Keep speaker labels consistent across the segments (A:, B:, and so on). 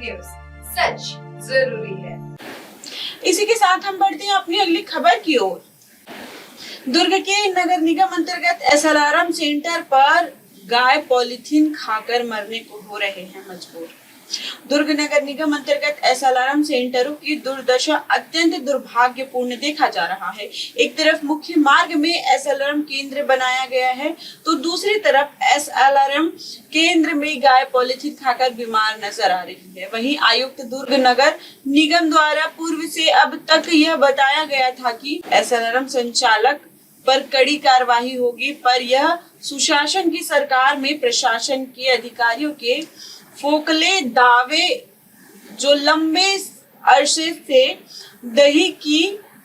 A: News, सच जरूरी है।
B: इसी के साथ हम बढ़ते हैं अपनी अगली खबर की ओर। दुर्ग के नगर निगम अंतर्गत एसएलआरएम सेंटर पर गाय पॉलीथीन खाकर मरने को हो रहे हैं मजबूर। दुर्ग नगर निगम अंतर्गत एसएलआरएम सेंटरों की दुर्दशा अत्यंत दुर्भाग्यपूर्ण देखा जा रहा है। एक तरफ मुख्य मार्ग में एसएलआरएम केंद्र बनाया गया है, तो दूसरी तरफ एसएलआरएम केंद्र में गाय पॉलीथीन खाकर बीमार नजर आ रही है। वहीं आयुक्त दुर्ग नगर निगम द्वारा पूर्व से अब तक यह बताया गया था कि एसएलआरएम संचालक पर कड़ी कार्रवाई होगी, पर यह सुशासन की सरकार में प्रशासन के अधिकारियों के फोकले दावे जो लंबे अरसे से दही की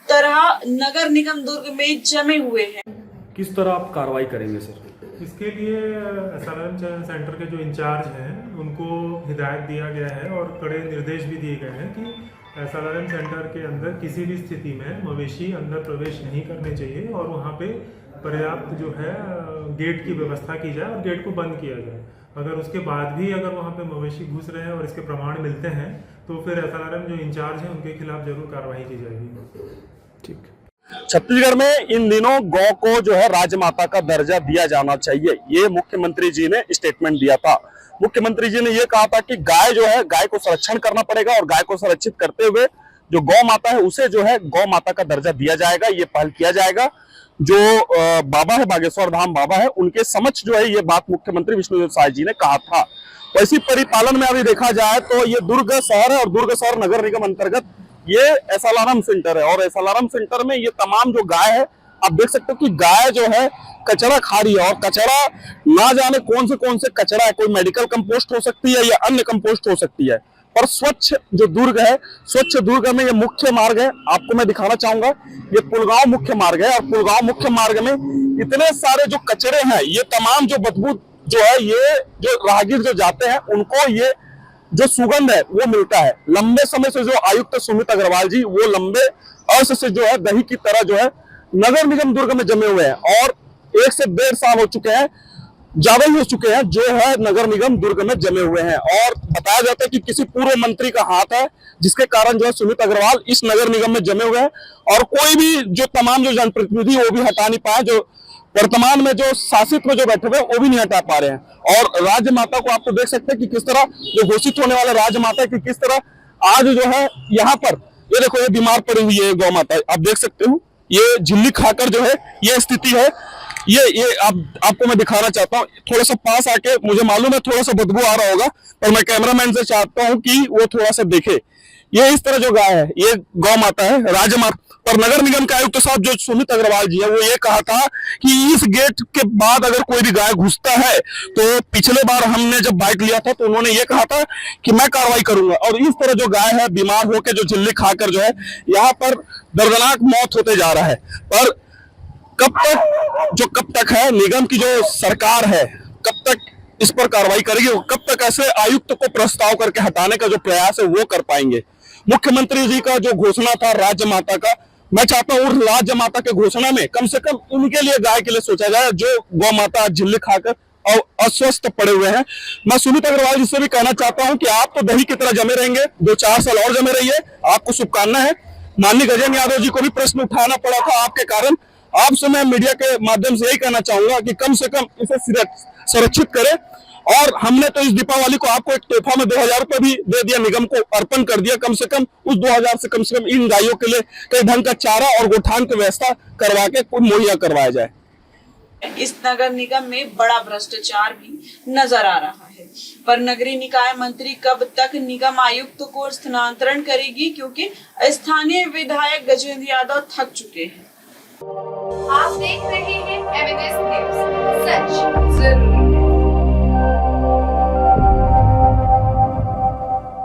B: तरह नगर निगम दुर्ग में जमे हुए हैं।
C: किस तरह आप कार्रवाई करेंगे सर?
D: इसके लिए एसएलआरएम सेंटर के जो इंचार्ज हैं उनको हिदायत दिया गया है और कड़े निर्देश भी दिए गए हैं कि एसएलआरएम सेंटर के अंदर किसी भी स्थिति में मवेशी अंदर प्रवेश नहीं करने चाहिए और वहाँ पे पर्याप्त जो है गेट की व्यवस्था की जाए और गेट को बंद किया जाए। अगर उसके बाद भी अगर वहाँ पे मवेशी घुस रहे हैं और इसके प्रमाण मिलते हैं तो फिर एसएलआरएम जो इंचार्ज हैं उनके खिलाफ जरूर कार्रवाई की जाएगी।
C: ठीक।
E: छत्तीसगढ़ में इन दिनों गौ को जो है राजमाता का दर्जा दिया जाना चाहिए, ये मुख्यमंत्री जी ने स्टेटमेंट दिया था। मुख्यमंत्री जी ने ये कहा था कि गाय जो है, गाय को संरक्षण करना पड़ेगा और गाय को संरक्षित करते हुए जो गौ माता है उसे जो है गौ माता का दर्जा दिया जाएगा, ये पहल किया जाएगा। जो बाबा है, बागेश्वर धाम बाबा है, उनके समक्ष जो है ये बात मुख्यमंत्री विष्णुदेव साय जी ने कहा था। तो इसी परिपालन में अभी देखा जाए तो ये दुर्ग शहर है और दुर्ग शहर नगर निगम अंतर्गत ये एसएलआरएम सेंटर है और एसएलआरएम सेंटर में ये तमाम जो गाय है, आप देख सकते हो कि गाय जो है कचरा खा रही है और कचरा ना जाने कौन से कचरा है, कोई मेडिकल कंपोस्ट हो सकती है या अन्य कंपोस्ट हो सकती है। और स्वच्छ जो दुर्ग है, स्वच्छ दुर्ग में ये मुख्य मार्ग है, आपको मैं दिखाना चाहूंगा, ये पुलगांव मुख्य मार्ग है और पुलगांव मुख्य मार्ग में इतने सारे जो कचरे हैं, ये तमाम जो बदबू जो है, ये जो राहगीर जो जाते हैं उनको ये जो सुगंध है वो मिलता है। लंबे समय से जो आयुक्त सुमित अग्रवाल जी वो लंबे अर्श से जो है दही की तरह जो है नगर निगम दुर्ग में जमे हुए हैं और 1 से 1.5 साल हो चुके हैं, ज्यादा ही हो चुके हैं जो है नगर निगम दुर्ग में जमे हुए हैं। और बताया जाता है कि किसी पूर्व मंत्री का हाथ है जिसके कारण जो है सुमित अग्रवाल इस नगर निगम में जमे हुए हैं और कोई भी जो तमाम जो जनप्रतिनिधि वो भी हटा नहीं पाए, जो वर्तमान में जो शासित में जो बैठे हुए वो भी नहीं हटा पा रहे हैं। और राजमाता को आप तो देख सकते हैं कि किस तरह जो घोषित होने वाले राजमाता की किस तरह आज जो है यहाँ पर ये देखो ये बीमार पड़ी हुई है गौ माता, आप देख सकते हो ये झिल्ली खाकर जो है ये स्थिति है। ये आपको मैं दिखाना चाहता हूँ, थोड़ा सा पास आके, मुझे मालूम है थोड़ा सा बदबू आ रहा होगा पर मैं कैमरामैन से चाहता हूँ कि वो थोड़ा सा देखे। ये इस तरह जो गाय है ये गौ माता है, राजमाता। पर नगर निगम के आयुक्त साहब जो सुमित अग्रवाल जी है वो ये कहा था कि इस गेट के बाद अगर कोई भी गाय घुसता है तो पिछले बार हमने जब बाइट लिया था तो उन्होंने ये कहा था कि मैं कार्रवाई करूंगा। और इस तरह जो गाय है बीमार होकर जो झिल्ली खाकर जो है यहाँ पर दर्दनाक मौत होते जा रहा है। पर कब तक है निगम की जो सरकार है, कब तक इस पर कार्रवाई करेगी, कब तक ऐसे आयुक्त को प्रस्ताव करके हटाने का जो प्रयास है वो कर पाएंगे। मुख्यमंत्री जी का जो घोषणा था राज्य माता का, मैं चाहता हूँ राज्य माता के घोषणा में कम से कम उनके लिए गाय के लिए सोचा जाए जो गौ माता झिल्ली खाकर और अस्वस्थ पड़े हुए हैं। मैं सुमित अग्रवाल जी से भी कहना चाहता हूं कि आप तो दही की तरह जमे रहेंगे, 2-4 साल और जमे रहिए, आपको शुभकामना है। माननीय गजेंद्र यादव जी को भी प्रश्न उठाना पड़ा था आपके कारण। आपसे मैं मीडिया के माध्यम से यही कहना चाहूंगा कि कम से कम इसे संरक्षित करें। और हमने तो इस दीपावली को आपको एक तोहफा में 2000 रुपए भी दे दिया, निगम को अर्पण कर दिया। कम से कम उस 2000 से कम इन गायों के लिए कई ढंग का चारा और गोठान की व्यवस्था करवा के मुहैया करवाया जाए।
B: इस नगर निगम में बड़ा भ्रष्टाचार भी नजर आ रहा है, पर नगरीय निकाय मंत्री कब तक निगम आयुक्त को स्थानांतरण करेगी, क्योंकि स्थानीय विधायक गजेंद्र यादव थक चुके हैं।
A: आप देख रहे हैं एमएनएस न्यूज, सच जरूरी।